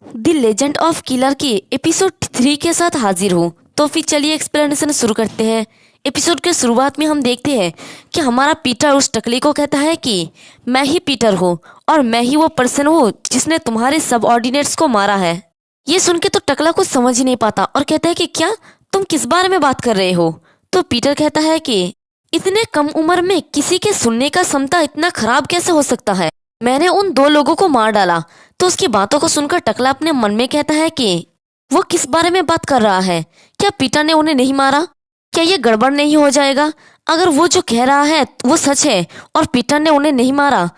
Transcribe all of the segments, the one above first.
The legend of killer की episode 3 के साथ हाजिर हूँ। तो फिर चलिए एक्सप्लेनेशन शुरू करते हैं। एपिसोड के शुरुआत में हम देखते हैं कि हमारा पीटर उस टकली को कहता है कि मैं ही पीटर हूँ और मैं ही वो पर्सन हूँ जिसने तुम्हारे सबऑर्डिनेट्स को मारा है। ये सुन के तो टकला कुछ समझ ही नहीं पाता और कहता है कि क्या तुम किस बारे में बात कर रहे हो। तो पीटर कहता है कि इतने कम उम्र में किसी के सुनने का क्षमता इतना खराब कैसे हो सकता है। मैंने उन 2 लोगों को मार डाला। तो उसकी बातों को सुनकर टकला अपने मन में कहता है कि वो किस बारे में बात कर रहा है। क्या पीटर ने उन्हें नहीं मारा? क्या ये गड़बड़ नहीं हो जाएगा? अगर वो जो कह रहा है वो सच है और पीटर ने उन्हें नहीं मारा,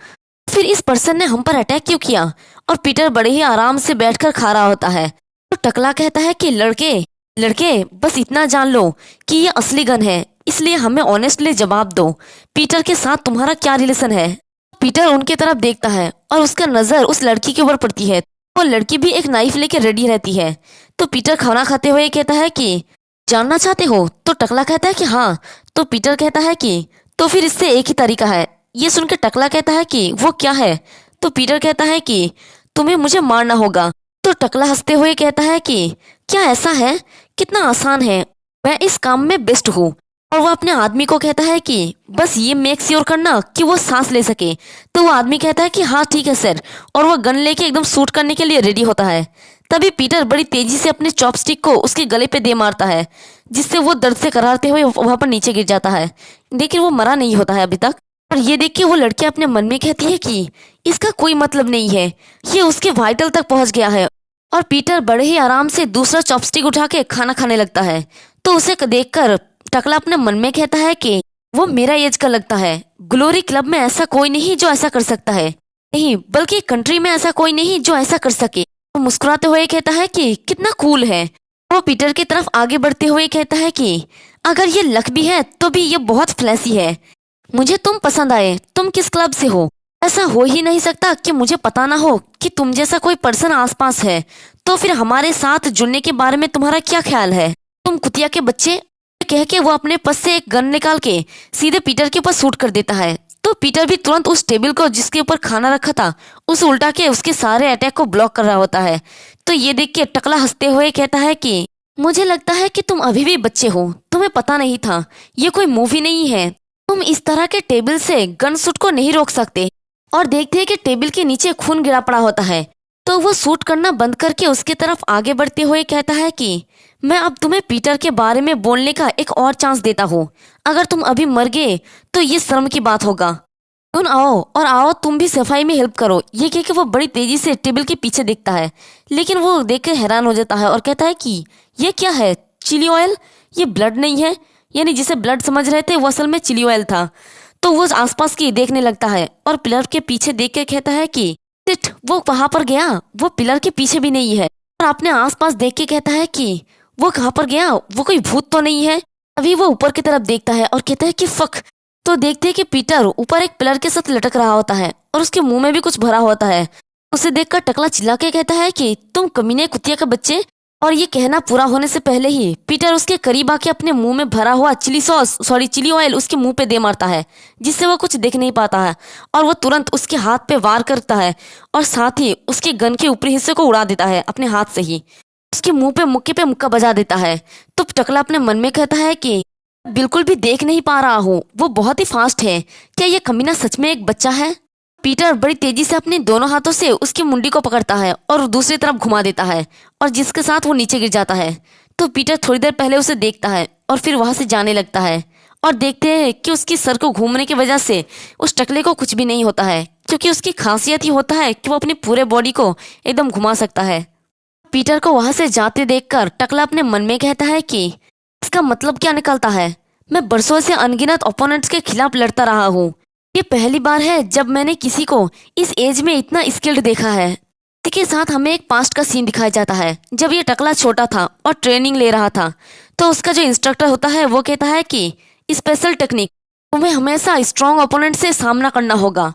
फिर इस पर्सन ने हम पर अटैक क्यों किया? और पीटर बड़े ही आराम से बैठकर खा रहा होता है। तो टकला कहता है कि लड़के लड़के बस इतना जान लो कि ये असली गन है, इसलिए हमें ऑनेस्टली जवाब दो, पीटर के साथ तुम्हारा क्या रिलेशन है? पीटर उनके तरफ देखता है और उसका नजर उस लड़की के ऊपर पड़ती है। वो लड़की भी एक नाइफ लेके रेडी रहती है। तो पीटर खाना खाते हुए कहता है कि जानना चाहते हो? तो टकला कहता है कि हाँ। तो पीटर कहता है कि तो फिर इससे एक ही तरीका है। ये सुनकर टकला कहता है कि वो क्या है? तो पीटर कहता है कि तुम्हें मुझे मारना होगा। तो टकला हंसते हुए कहता है कि क्या ऐसा है? कितना आसान है, मैं इस काम में बेस्ट हूँ। और वो अपने आदमी को कहता है कि बस ये मेक श्योर करना कि वो सांस ले सके। तो वो आदमी कहता है कि हाँ ठीक है सर, और वो गन लेके एकदम शूट करने के लिए रेडी होता है। तभी पीटर बड़ी तेजी से अपने चॉपस्टिक को उसके गले पे दे मारता है, जिससे वो दर्द से करारते हुए वहां पर नीचे गिर जाता है। लेकिन वो मरा नहीं होता है अभी तक। और ये देख के वो लड़की अपने मन में कहती है कि इसका कोई मतलब नहीं है, ये उसके वाइटल तक पहुंच गया है। और पीटर बड़े ही आराम से दूसरा चॉपस्टिक उठा के खाना खाने लगता है। तो उसे देखकर टकला अपने मन में कहता है कि वो मेरा एज का लगता है। ग्लोरी क्लब में ऐसा कोई नहीं जो ऐसा कर सकता है, नहीं बल्कि कंट्री में ऐसा कोई नहीं जो ऐसा कर सके। वो मुस्कुराते हुए कहता है कि कितना कूल है। वो पीटर की तरफ आगे बढ़ते हुए कहता है कि अगर ये लक भी है तो भी ये बहुत फ्लैसी है। मुझे तुम पसंद आए। तुम किस क्लब से हो? ऐसा हो ही नहीं सकता कि मुझे पता ना हो कि तुम जैसा कोई पर्सन आसपास है। तो फिर हमारे साथ जुड़ने के बारे में तुम्हारा क्या ख्याल है, तुम कुतिया के बच्चे? कह के वो अपने पास से एक गन निकाल के सीधे पीटर के ऊपर शूट कर देता है। तो पीटर भी तुरंत उस टेबल को जिसके ऊपर खाना रखा था उस उल्टा के उसके सारे अटैक को ब्लॉक कर रहा होता है। तो ये देख के टकला हंसते हुए कहता है कि मुझे लगता है कि तुम अभी भी बच्चे हो, तुम्हें पता नहीं था, ये कोई मूवी नहीं है। तुम इस तरह के टेबल से गन शूट को नहीं रोक सकते। और देखते हैं कि टेबल के नीचे खून गिरा पड़ा होता है। तो वो शूट करना बंद करके उसके तरफ आगे बढ़ते हुए कहता है कि मैं अब तुम्हें पीटर के बारे में बोलने का एक और चांस देता हूँ। अगर तुम अभी मर गए तो ये शर्म की बात होगा। तुम आओ और आओ तुम भी सफाई में हेल्प करो। ये कह के वो बड़ी तेजी से टेबल के पीछे देखता है, लेकिन वो देख कर हैरान हो जाता है और कहता है कि ये क्या है? Chilli oil? ये ब्लड नहीं है। यानी जिसे ब्लड समझ रहे थे वो असल में चिली ऑयल था। तो वो आसपास की देखने लगता है और पिलर के पीछे देख के कहता है कि शिट, वो वहां पर गया, वो पिलर के पीछे भी नहीं है। और अपने आसपास देख के कहता है कि वो कहाँ पर गया, वो कोई भूत तो नहीं है। अभी वो ऊपर की तरफ देखता है और कहता है कि फक। तो देखते हैं कि पीटर ऊपर एक पिलर के साथ लटक रहा होता है और उसके मुंह में भी कुछ भरा होता है। उसे देखकर टकला चिल्ला के कहता है कि तुम कमीने कुतिया के बच्चे। और ये कहना पूरा होने से पहले ही पीटर उसके करीब आके अपने मुंह में भरा हुआ चिली ऑयल उसके मुंह पे दे मारता है, जिससे वो कुछ देख नहीं पाता है। और वो तुरंत उसके हाथ पे वार करता है और साथ ही उसके गन के ऊपरी हिस्से को उड़ा देता है अपने हाथ से ही। उसके मुंह पे मुक्के पे मुक्का बजा देता है। तो टकला अपने मन में कहता है कि बिल्कुल भी देख नहीं पा रहा हूँ, वो बहुत ही फास्ट है। क्या ये कमीना सच में एक बच्चा है? पीटर बड़ी तेजी से अपने दोनों हाथों से उसकी मुंडी को पकड़ता है और दूसरी तरफ घुमा देता है, और जिसके साथ वो नीचे गिर जाता है। तो पीटर थोड़ी देर पहले उसे देखता है और फिर वहां से जाने लगता है। और देखते हैं कि उसकी सर को घूमने की वजह से उस टकले को कुछ भी नहीं होता है, क्योंकि उसकी खासियत ही होता है कि वो अपनी पूरे बॉडी को एकदम घुमा सकता है। पीटर को वहां से जाते देखकर टकला अपने मन में कहता है कि इसका मतलब क्या निकलता है? मैं बरसों से अनगिनत ओपोनेंट्स के खिलाफ लड़ता रहा हूँ। ये पहली बार है जब मैंने किसी को इस एज में इतना स्किल्ड देखा है। इसी के साथ हमें एक पास्ट का सीन दिखाया जाता है जब ये टकला छोटा था और ट्रेनिंग ले रहा था। तो उसका जो इंस्ट्रक्टर होता है वो कहता है कि स्पेशल टेक्निक, तुम्हें हमेशा स्ट्रॉन्ग ओपोनेंट से सामना करना होगा।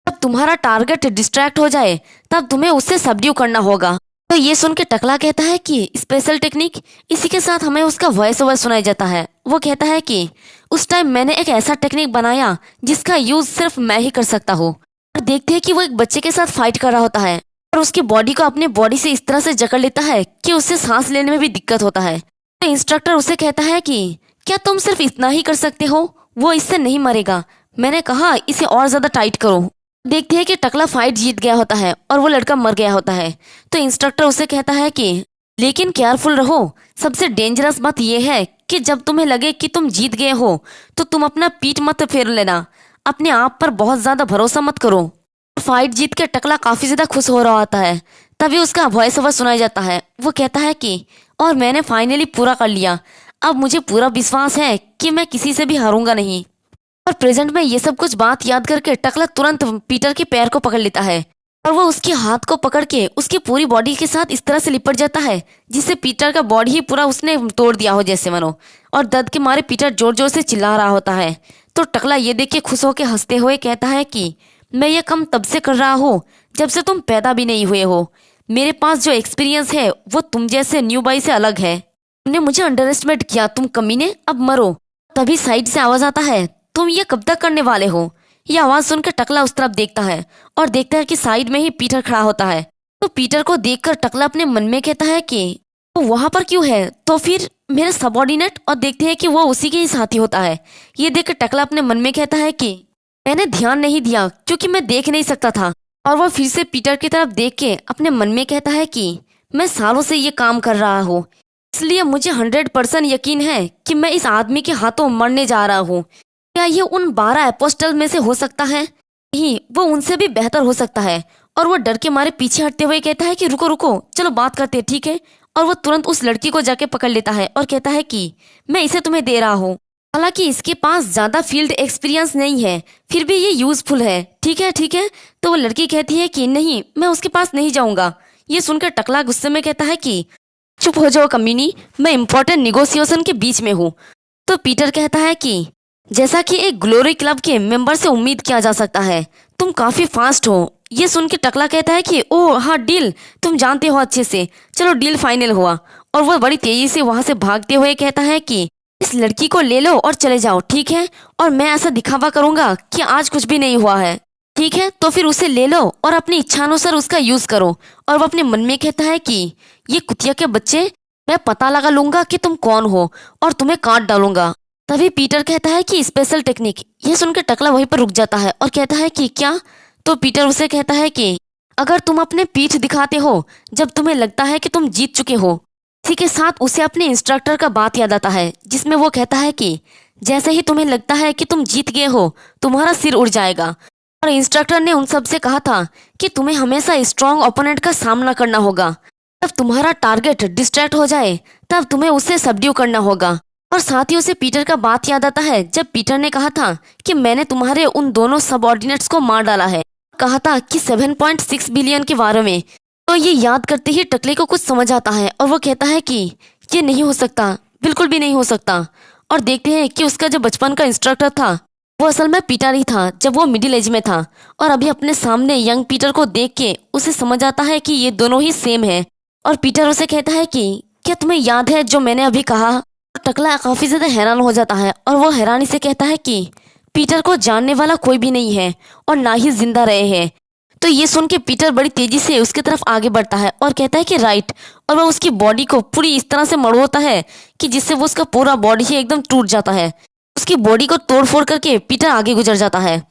जब तुम्हारा टारगेट डिस्ट्रैक्ट हो जाए तब तुम्हें उससे सबड्यू करना होगा। तो ये सुन के टकला कहता है कि स्पेशल टेक्निक। इसी के साथ हमें उसका वॉइस ओवर सुनाई जाता है। वो कहता है कि उस टाइम मैंने एक ऐसा टेक्निक बनाया जिसका यूज सिर्फ मैं ही कर सकता हूँ। और देखते हैं कि वो एक बच्चे के साथ फाइट कर रहा होता है और उसकी बॉडी को अपने बॉडी से इस तरह से जकड़ लेता है कि उसे सांस लेने में भी दिक्कत होता है। तो इंस्ट्रक्टर उसे कहता है कि क्या तुम सिर्फ इतना ही कर सकते हो, वो इससे नहीं मरेगा। मैंने कहा इसे और ज्यादा टाइट करो। देखते हैं कि टकला फाइट जीत गया होता है और वो लड़का मर गया होता है। तो इंस्ट्रक्टर उसे कहता है कि लेकिन केयरफुल रहो, सबसे डेंजरस बात यह है कि जब तुम्हें लगे कि तुम जीत गए हो तो तुम अपना पीठ मत फेर लेना, अपने आप पर बहुत ज्यादा भरोसा मत करो। फाइट जीत के टकला काफी ज्यादा खुश हो रहा होता है। तभी उसका वॉइस ओवर सुनाया जाता है। वो कहता है कि और मैंने फाइनली पूरा कर लिया, अब मुझे पूरा विश्वास है कि मैं किसी से भी हारूंगा नहीं। और प्रेजेंट में ये सब कुछ बात याद करके टकला तुरंत पीटर के पैर को पकड़ लेता है और वो उसके हाथ को पकड़ के उसकी पूरी बॉडी के साथ इस तरह से लिपट जाता है जिससे पीटर का बॉडी ही पूरा उसने तोड़ दिया हो जैसे मानो। और दर्द के मारे पीटर जोर जोर से चिल्ला रहा होता है। तो टकला ये देख के खुश होकर हंसते हुए कहता है कि मैं ये काम तब से कर रहा हूँ जब से तुम पैदा भी नहीं हुए हो। मेरे पास जो एक्सपीरियंस है वो तुम जैसे न्यू बॉय से अलग है। तुमने मुझे अंडर एस्टिमेट किया, तुम कमीने, अब मरो। तभी साइड से आवाज आता है, तुम ये कब तक करने वाले हो। यह आवाज सुनकर टकला उस तरफ देखता है और देखता है कि साइड में ही पीटर खड़ा होता है। तो पीटर को देखकर टकला अपने मन में कहता है कि वो वहां पर क्यों है, तो फिर मेरा सबऑर्डिनेट। और देखते हैं कि वो उसी के ही साथी होता है। ये देखकर टकला अपने मन में कहता है कि मैंने ध्यान नहीं दिया क्योंकि मैं देख नहीं सकता था। और वो फिर से पीटर की तरफ देख के अपने मन में कहता है कि मैं सालों से ये काम कर रहा हूँ, इसलिए मुझे 100% यकीन है कि मैं इस आदमी के हाथों मरने जा रहा हूँ। क्या ये उन 12 अपोस्टल में से हो सकता है? नहीं, वो उनसे भी बेहतर हो सकता है। और वो डर के मारे पीछे हटते हुए कहता है कि रुको रुको, चलो बात करते हैं, ठीक है। और वो तुरंत उस लड़की को जाके पकड़ लेता है और कहता है कि मैं इसे तुम्हें दे रहा हूँ। हालांकि इसके पास ज्यादा फील्ड एक्सपीरियंस नहीं है, फिर भी ये यूजफुल है, ठीक है ठीक है। तो वो लड़की कहती है कि नहीं, मैं उसके पास नहीं जाऊंगा। ये सुनकर टकला गुस्से में कहता है कि चुप हो जाओ कमीनी, मैं इम्पोर्टेंट निगोसिएशन के बीच में हूँ। तो पीटर कहता है कि जैसा कि एक ग्लोरी क्लब के मेंबर से उम्मीद किया जा सकता है, तुम काफी फास्ट हो। ये सुन के टकला कहता है कि ओह हाँ डील, तुम जानते हो अच्छे से, चलो डील फाइनल हुआ। और वो बड़ी तेजी से वहां से भागते हुए कहता है कि इस लड़की को ले लो और चले जाओ, ठीक है। और मैं ऐसा दिखावा करूंगा कि आज कुछ भी नहीं हुआ है, ठीक है। तो फिर उसे ले लो और अपनी इच्छानुसार उसका यूज करो। और वो अपने मन में कहता है कि ये कुतिया के बच्चे, मैं पता लगा लूंगा कि तुम कौन हो और तुम्हें काट डालूंगा। तभी पीटर कहता है कि स्पेशल टेक्निक। ये सुनकर टकला वहीं पर रुक जाता है और कहता है कि क्या। तो पीटर उसे कहता है कि अगर तुम अपने पीठ दिखाते हो जब तुम्हें लगता है कि तुम जीत चुके हो। इसी के साथ उसे अपने इंस्ट्रक्टर का बात याद आता है जिसमें वो कहता है कि जैसे ही तुम्हें लगता है कि तुम जीत गए हो, तुम्हारा सिर उड़ जाएगा। और इंस्ट्रक्टर ने उन सब से कहा था कि तुम्हें हमेशा स्ट्रॉन्ग ओपोनेंट का सामना करना होगा। जब तुम्हारा टारगेट डिस्ट्रैक्ट हो जाए तब तुम्हें उसे सबड्यू करना होगा। और साथ ही उसे पीटर का बात याद आता है जब पीटर ने कहा था कि मैंने तुम्हारे उन दोनों सबऑर्डिनेट्स को मार डाला है, कहा था कि 7.6 बिलियन के बारे में। तो ये याद करते ही टकले को कुछ समझ आता है और वो कहता है कि ये नहीं हो सकता, बिल्कुल भी नहीं हो सकता। और देखते हैं कि उसका जो बचपन का इंस्ट्रक्टर था वो असल में पीटर ही था जब वो मिडिल एज में था। और अभी अपने सामने यंग पीटर को देख के उसे समझ आता है कि ये दोनों ही सेम है। और पीटर उसे कहता है कि क्या तुम्हें याद है जो मैंने अभी कहा। टकला काफी ज्यादा हैरान हो जाता है और वो हैरानी से कहता है कि पीटर को जानने वाला कोई भी नहीं है और ना ही जिंदा रहे हैं। तो ये सुन के पीटर बड़ी तेजी से उसकी तरफ आगे बढ़ता है और कहता है कि राइट। और वह उसकी बॉडी को पूरी इस तरह से मड़ोता है कि जिससे वो उसका पूरा बॉडी ही एकदम टूट जाता है। उसकी बॉडी को तोड़ फोड़ करके पीटर आगे गुजर जाता है।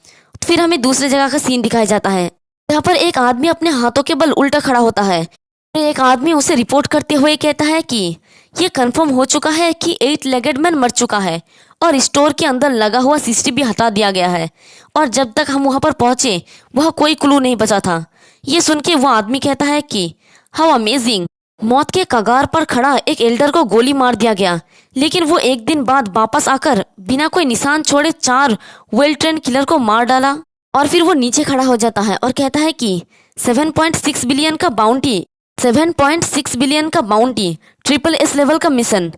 फिर हमें दूसरी जगह का सीन दिखाया जाता है जहाँ पर एक आदमी अपने हाथों के बल उल्टा खड़ा होता है। एक आदमी उसे रिपोर्ट करते हुए कहता है कि ये कंफर्म हो चुका है कि 8 लेगेड मैन मर चुका है और स्टोर के अंदर लगा हुआ सीसीटीवी हटा दिया गया है। और जब तक हम वहां पर पहुंचे वह कोई क्लू नहीं बचा था। ये सुन के वो आदमी कहता है कि हाउ अमेजिंग, मौत के कगार पर खड़ा एक एल्डर को गोली मार दिया गया, लेकिन वो एक दिन बाद वापस आकर बिना कोई निशान छोड़े 4 वेल ट्रेन किलर को मार डाला। और फिर वो नीचे खड़ा हो जाता है और कहता है कि 7.6 बिलियन का बाउंटी, 7.6 बिलियन का बाउंटी, ट्रिपल एस लेवल का मिशन।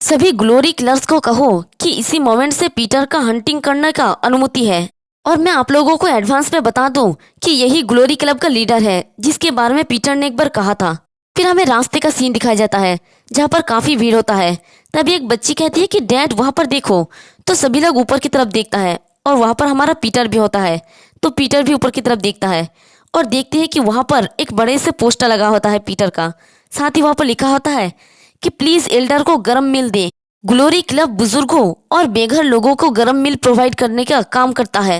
सभी ग्लोरी किलर्स को कहो कि इसी मोमेंट से पीटर का हंटिंग करने का अनुमति है। और मैं आप लोगों को एडवांस में बता दूं कि यही ग्लोरी क्लब का लीडर है जिसके बारे में पीटर ने एक बार कहा था। फिर हमें रास्ते का सीन दिखाया जाता है जहाँ पर काफी भीड़ होता है। तभी एक बच्ची कहती है कि डैड वहां पर देखो। तो सभी लोग ऊपर की तरफ देखता है और वहां पर हमारा पीटर भी होता है। तो पीटर भी ऊपर की तरफ देखता है और देखते हैं कि वहाँ पर एक बड़े से पोस्टर लगा होता है पीटर का। साथ ही वहाँ पर लिखा होता है कि प्लीज एल्डर को गर्म मिल दे। ग्लोरी क्लब बुजुर्गों और बेघर लोगों को गर्म मिल प्रोवाइड करने का काम करता है।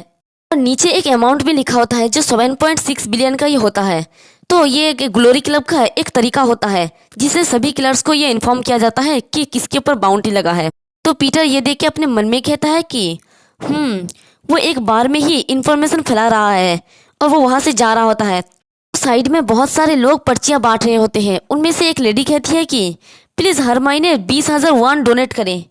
और नीचे एक अमाउंट भी लिखा होता है जो 7.6 बिलियन का ही होता है। तो ये एक ग्लोरी क्लब का एक तरीका होता है जिसे सभी किलर्स को ये इन्फॉर्म किया जाता है कि किसके ऊपर बाउंटी लगा है। तो पीटर ये देख के अपने मन में कहता है कि वो एक बार में ही इंफॉर्मेशन फैला रहा है और वो वहां से जा रहा होता है। साइड में बहुत सारे लोग पर्चियां बांट रहे होते हैं। उनमें से एक लेडी कहती है कि प्लीज हर महीने 20,000 वान डोनेट करें।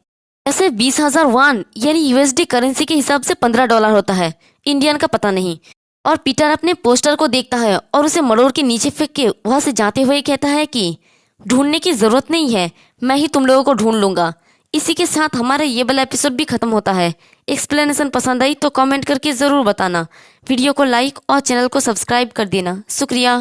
ऐसे 20,000 वान यानी यूएसडी करेंसी के हिसाब से $15 होता है, इंडियन का पता नहीं। और पीटर अपने पोस्टर को देखता है और उसे मरोड़ के नीचे फेंक के वहां से जाते हुए कहता है कि ढूंढने की जरूरत नहीं है, मैं ही तुम लोगों को ढूंढ लूंगा। इसी के साथ हमारा ये वाला एपिसोड भी खत्म होता है। एक्सप्लेनेशन पसंद आई तो कमेंट करके ज़रूर बताना। वीडियो को लाइक और चैनल को सब्सक्राइब कर देना। शुक्रिया।